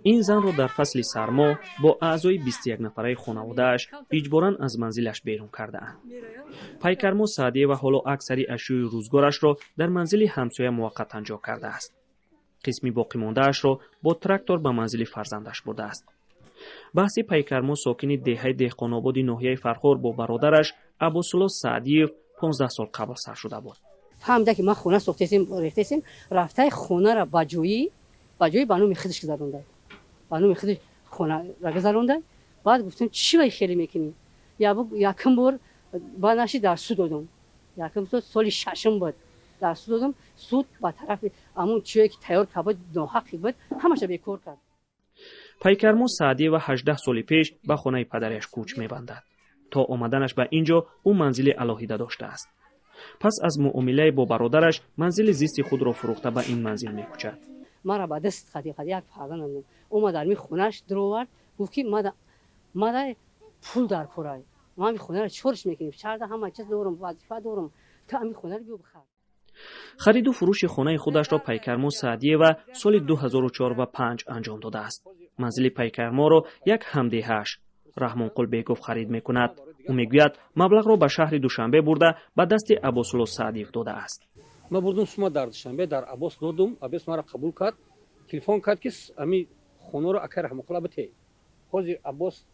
این زن را در فصل سرما با اعضای 21 نفره خانواده‌اش اجباراً از منزلش بیرون کرده‌اند. پیکرمو سعدیه و حالا اکثری اشیای روزگارش را در منزل همسایه موقتا جا کرده است. قسمی باقی مانده‌اش را با تراکتور به منزل فرزندش برده است. بحث پیکرمو ساکن دهه دهقان‌آباد ناحیه فرخار با برادرش ابوالصلاح سعدیف 15 سال قبل سر شده بود. فهمیده که ما خونه ساختیم ریختیم رفته خونه را بجویی بانو میخدش گذرونده بانو میخدش خونه را گذرونده. بعد گفتم چی وای خیلی میکنی یکم بار بانشی در سود دادم یکم سال ششم بود در سود دادم سود با طرف همون چیزی که تیار کرد ناحقی بود همش بیکار کرد. پیکرمو سعدی و 18 سال پیش به خانه پدرش کوچ می‌بندد. تا آمدنش به اینجا او منزل علاهیده داشته است. پس از معامله با برادرش منزل زیست خود را فروخته به این منزل می‌کوشد. ما را با دست خدی یک فرزند اومد در می خونه‌اش درآورد گفت که ما پول در کارای ما می خونه را چورش میکنیم چرده همه چیز دارم وظیفه دارم تا می خونه رو بیو بخر. خرید و فروش خانه خودش را پیکرمو سعدیه و سال 2004 و 5 انجام داده است. منزل پیکرمو را یک همدیه‌اش رحمان قلبیکوف خرید میکند. او میگوید مبلغ را به شهر دوشنبه برده به دست ابوالصلاح سعدیف داده است. ما بردم شما در دوشنبه در عباس دادم عباس ما را قبول کرد تلفن کرد که امی خونه را اکر رحمت الله بده. خود عباس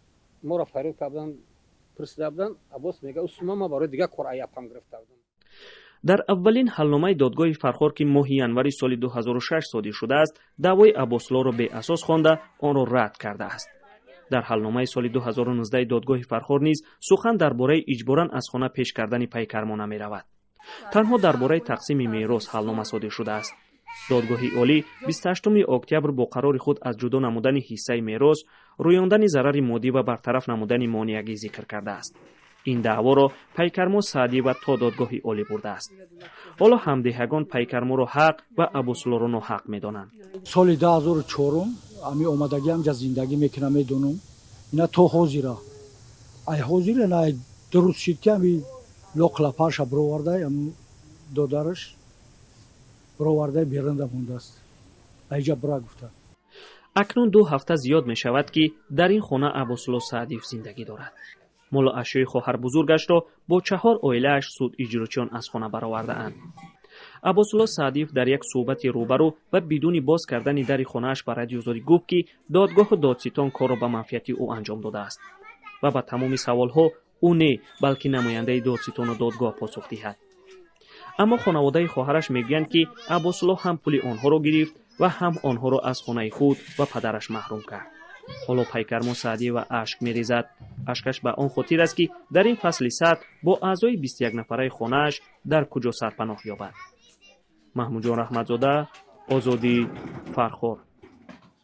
ما را فریب کردن پرسیده بودن عباس میگه شما ما برای دیگه قرعه پام گرفته بودم. در اولین حلنامه دادگاه فرخار که ماه ینوری سال 2006 صادر شده است دعوای ابوالصلاح را به اساس خوانده آن را رد کرده است. در حلنامه سال 2019 دادگاه فرخار نیز سخن درباره اجباراً از خانه پیش کردن پیکرمو نمی رود. تنها درباره تقسیم میراث حلنامه صادر شده است. دادگاه عالی 28 اکتبر با قرار خود از جدا نمودن حصه میراث رویاندن ضرر مادی و برطرف نمودن مانعگی ذکر کرده است. این دعوا را پیکرمو سعدی و تا دادگاه عالی برده است. حالا همدیهگان پیکرمو را حق و ابوالصلاح را ناحق می‌دانند. سال 2004 امی اومدگی هم زندگی میکنم میدونم اینا تو حاضره ای حاضره نه درست شد که امی لوکلا پاش برآورده ام دادرش برآورده بیرنده مونده است ایجا برا گفته. اکنون 2 هفته زیاد می شود که در این خانه ابوالصلاح سعدیف زندگی دارد. مولا اشیای خواهر بزرگش را با 4 عائله‌اش سود اجراچیان از خانه برآورده اند. ابوالصلاح سعدیف در یک صحبت روبرو و بدون باز کردن در خانه‌اش به رادیو زاری گفت که دادگاه دادستان کار را به منفعت او انجام داده است و به تمام سوال‌ها او نه بلکه نماینده دادستان و دادگاه پاسخ دهد. اما خانواده خواهرش میگویند که ابوالصلاح هم پول آنها را گرفت و هم آنها را از خانه خود و پدرش محروم کرد. حالا پیکرمو سعدی و اشک میریزد. اشکش به آن خاطر است که در این فصل سرد با اعضای 21 نفره خانه‌اش در کجا سرپناه یابد. محمود جان رحمتزاده، آزادی، فرخار.